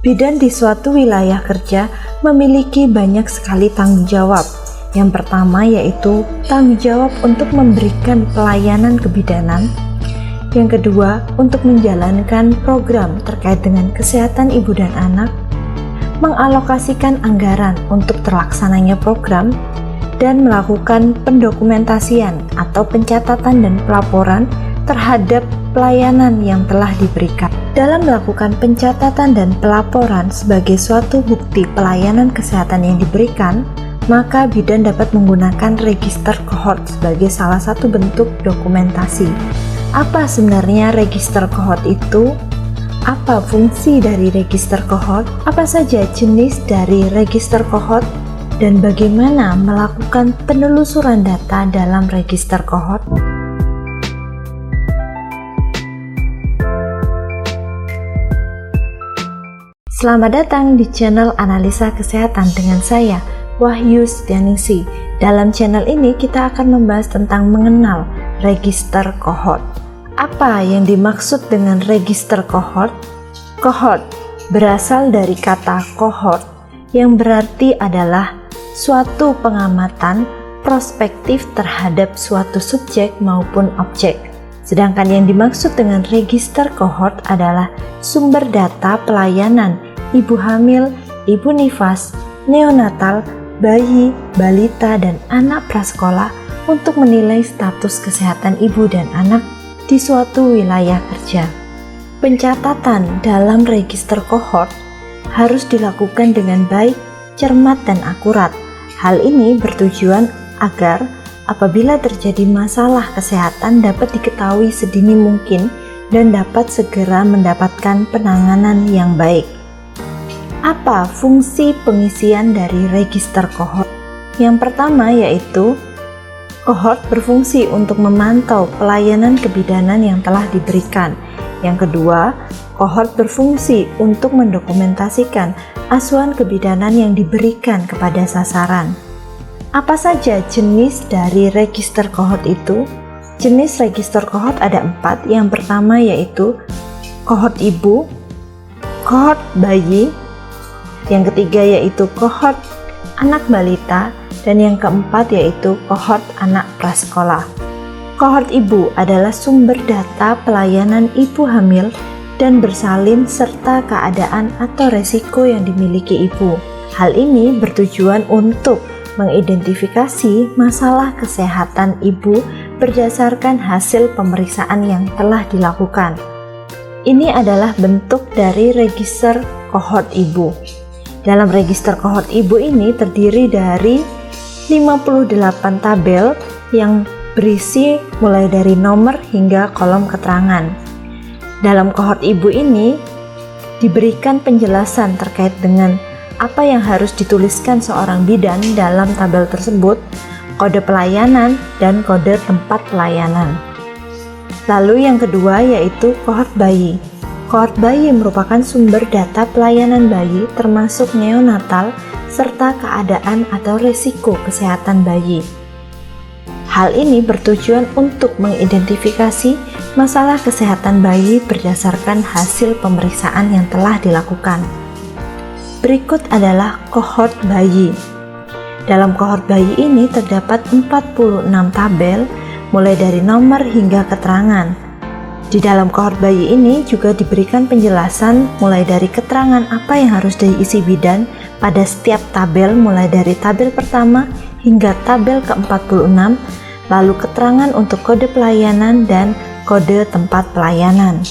Bidan di suatu wilayah kerja memiliki banyak sekali tanggung jawab. Yang pertama yaitu tanggung jawab untuk memberikan pelayanan kebidanan. Yang kedua, untuk menjalankan program terkait dengan kesehatan ibu dan anak, mengalokasikan anggaran untuk terlaksananya program, dan melakukan pendokumentasian atau pencatatan dan pelaporan terhadap pelayanan yang telah diberikan. Dalam melakukan pencatatan dan pelaporan sebagai suatu bukti pelayanan kesehatan yang diberikan, maka bidan dapat menggunakan register kohort sebagai salah satu bentuk dokumentasi. Apa sebenarnya register kohort itu? Apa fungsi dari register kohort? Apa saja jenis dari register kohort? Dan bagaimana melakukan penelusuran data dalam register kohort? Selamat datang di channel Analisa Kesehatan dengan saya, Wahyu Setianingsih. Dalam channel ini kita akan membahas tentang mengenal register kohort. Apa yang dimaksud dengan register kohort? Kohort berasal dari kata kohort yang berarti adalah suatu pengamatan prospektif terhadap suatu subjek maupun objek. Sedangkan yang dimaksud dengan register kohort adalah sumber data pelayanan ibu hamil, ibu nifas, neonatal, bayi, balita, dan anak prasekolah untuk menilai status kesehatan ibu dan anak di suatu wilayah kerja. Pencatatan dalam register kohort harus dilakukan dengan baik, cermat, dan akurat. Hal ini bertujuan agar apabila terjadi masalah kesehatan dapat diketahui sedini mungkin dan dapat segera mendapatkan penanganan yang baik. Apa fungsi pengisian dari register kohort? Yang pertama yaitu kohort berfungsi untuk memantau pelayanan kebidanan yang telah diberikan. Yang kedua, kohort berfungsi untuk mendokumentasikan asuhan kebidanan yang diberikan kepada sasaran. Apa saja jenis dari register kohort itu? Jenis register kohort ada 4. Yang pertama yaitu kohort ibu, kohort bayi, yang ketiga yaitu kohort anak balita, dan yang keempat yaitu kohort anak prasekolah. Kohort ibu adalah sumber data pelayanan ibu hamil dan bersalin serta keadaan atau resiko yang dimiliki ibu. Hal ini bertujuan untuk mengidentifikasi masalah kesehatan ibu berdasarkan hasil pemeriksaan yang telah dilakukan. Ini adalah bentuk dari register kohort ibu. Dalam register kohort ibu ini terdiri dari 58 tabel yang berisi mulai dari nomor hingga kolom keterangan. Dalam kohort ibu ini diberikan penjelasan terkait dengan apa yang harus dituliskan seorang bidan dalam tabel tersebut, kode pelayanan, dan kode tempat pelayanan. Lalu yang kedua yaitu kohort bayi. Kohort bayi merupakan sumber data pelayanan bayi termasuk neonatal serta keadaan atau risiko kesehatan bayi. Hal ini bertujuan untuk mengidentifikasi masalah kesehatan bayi berdasarkan hasil pemeriksaan yang telah dilakukan. Berikut adalah kohort bayi. Dalam kohort bayi ini terdapat 46 tabel mulai dari nomor hingga keterangan. Di dalam kohort bayi ini juga diberikan penjelasan mulai dari keterangan apa yang harus diisi bidan pada setiap tabel mulai dari tabel pertama hingga tabel ke-46, lalu keterangan untuk kode pelayanan dan kode tempat pelayanan.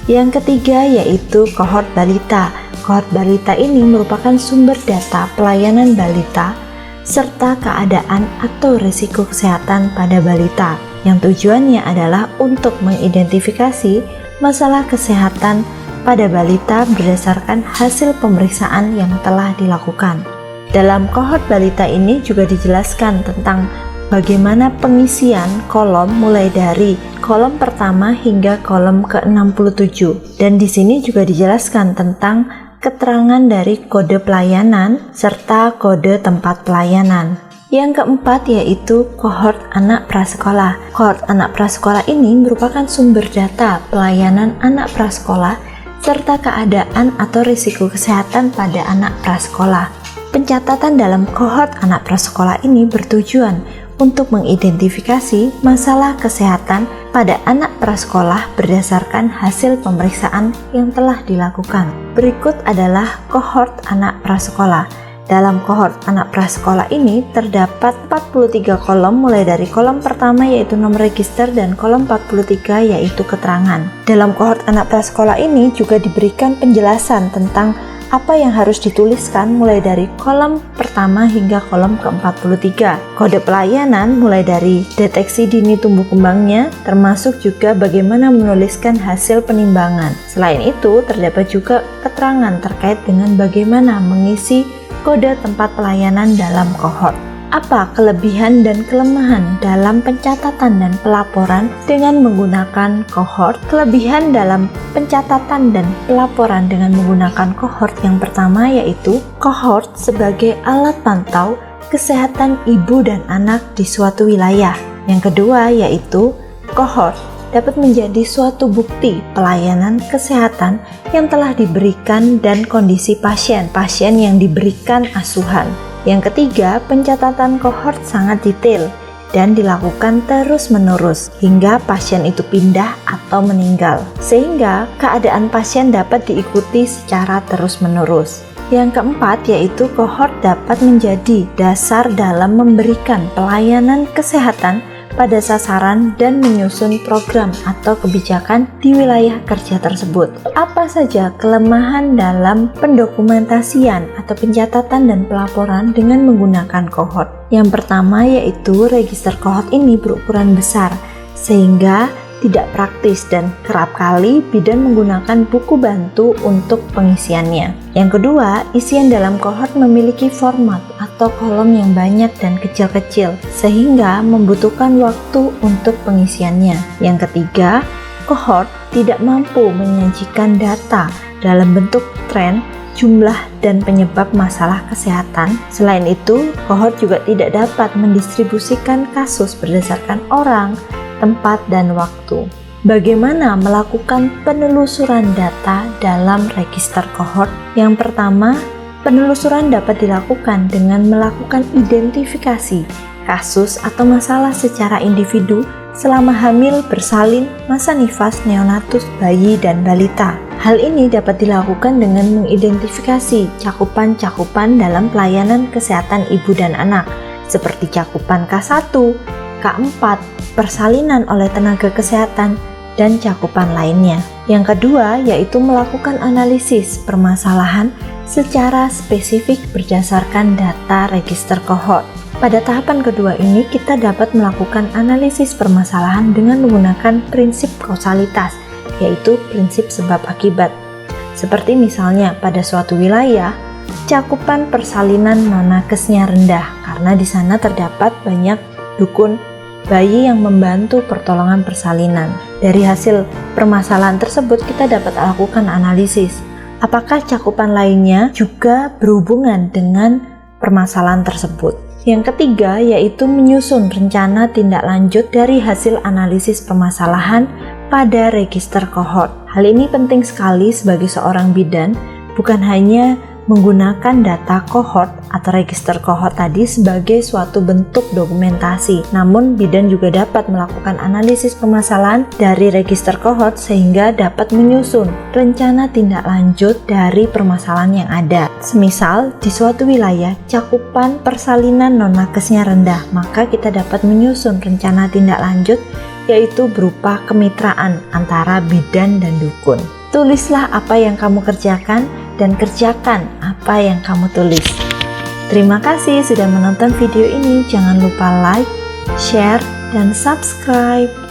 Yang ketiga yaitu kohort balita. Kohort balita ini merupakan sumber data pelayanan balita serta keadaan atau risiko kesehatan pada balita, yang tujuannya adalah untuk mengidentifikasi masalah kesehatan pada balita berdasarkan hasil pemeriksaan yang telah dilakukan. Dalam kohort balita ini juga dijelaskan tentang bagaimana pengisian kolom mulai dari kolom pertama hingga kolom ke-67, dan di sini juga dijelaskan tentang keterangan dari kode pelayanan serta kode tempat pelayanan. Yang keempat yaitu kohort anak prasekolah. Kohort anak prasekolah ini merupakan sumber data pelayanan anak prasekolah serta keadaan atau risiko kesehatan pada anak prasekolah. Pencatatan dalam kohort anak prasekolah ini bertujuan untuk mengidentifikasi masalah kesehatan pada anak prasekolah berdasarkan hasil pemeriksaan yang telah dilakukan. Berikut adalah kohort anak prasekolah. Dalam kohort anak prasekolah ini terdapat 43 kolom, mulai dari kolom pertama yaitu nomor register dan kolom 43 yaitu keterangan. Dalam kohort anak prasekolah ini juga diberikan penjelasan tentang apa yang harus dituliskan mulai dari kolom pertama hingga kolom ke-43. Kode pelayanan mulai dari deteksi dini tumbuh kembangnya, termasuk juga bagaimana menuliskan hasil penimbangan. Selain itu, terdapat juga keterangan terkait dengan bagaimana mengisi kode tempat pelayanan dalam kohort. Apa kelebihan dan kelemahan dalam pencatatan dan pelaporan dengan menggunakan kohort? Kelebihan dalam pencatatan dan pelaporan dengan menggunakan kohort yang pertama yaitu kohort sebagai alat pantau kesehatan ibu dan anak di suatu wilayah. Yang kedua yaitu kohort dapat menjadi suatu bukti pelayanan kesehatan yang telah diberikan dan kondisi pasien yang diberikan asuhan. Yang ketiga, pencatatan kohort sangat detail dan dilakukan terus-menerus hingga pasien itu pindah atau meninggal, sehingga keadaan pasien dapat diikuti secara terus-menerus. Yang keempat yaitu kohort dapat menjadi dasar dalam memberikan pelayanan kesehatan pada sasaran dan menyusun program atau kebijakan di wilayah kerja tersebut. Apa saja kelemahan dalam pendokumentasian atau pencatatan dan pelaporan dengan menggunakan kohort? Yang pertama yaitu register kohort ini berukuran besar sehingga tidak praktis dan kerap kali bidan menggunakan buku bantu untuk pengisiannya. Yang kedua, isian dalam kohort memiliki format atau kolom yang banyak dan kecil-kecil sehingga membutuhkan waktu untuk pengisiannya. Yang ketiga, kohort tidak mampu menyajikan data dalam bentuk tren, jumlah, dan penyebab masalah kesehatan. Selain itu, kohort juga tidak dapat mendistribusikan kasus berdasarkan orang, tempat, dan waktu. Bagaimana melakukan penelusuran data dalam register kohort? Yang pertama, penelusuran dapat dilakukan dengan melakukan identifikasi kasus atau masalah secara individu selama hamil, bersalin, masa nifas, neonatus, bayi, dan balita. Hal ini dapat dilakukan dengan mengidentifikasi cakupan-cakupan dalam pelayanan kesehatan ibu dan anak, seperti cakupan K1, K4, persalinan oleh tenaga kesehatan, dan cakupan lainnya. Yang kedua yaitu melakukan analisis permasalahan secara spesifik berdasarkan data register kohort. Pada tahapan kedua ini kita dapat melakukan analisis permasalahan dengan menggunakan prinsip kausalitas, yaitu prinsip sebab akibat. Seperti misalnya pada suatu wilayah, cakupan persalinan non-nakesnya rendah karena di sana terdapat banyak dukun bayi yang membantu pertolongan persalinan. Dari hasil permasalahan tersebut kita dapat lakukan analisis. Apakah cakupan lainnya juga berhubungan dengan permasalahan tersebut? Yang ketiga yaitu menyusun rencana tindak lanjut dari hasil analisis permasalahan pada register kohort. Hal ini penting sekali sebagai seorang bidan, bukan hanya menggunakan data kohort atau register kohort tadi sebagai suatu bentuk dokumentasi, namun bidan juga dapat melakukan analisis permasalahan dari register kohort sehingga dapat menyusun rencana tindak lanjut dari permasalahan yang ada. Semisal di suatu wilayah cakupan persalinan non-nakesnya rendah, maka kita dapat menyusun rencana tindak lanjut yaitu berupa kemitraan antara bidan dan dukun. Tulislah apa yang kamu kerjakan dan kerjakan apa yang kamu tulis. Terima kasih sudah menonton video ini. Jangan lupa like, share, dan subscribe.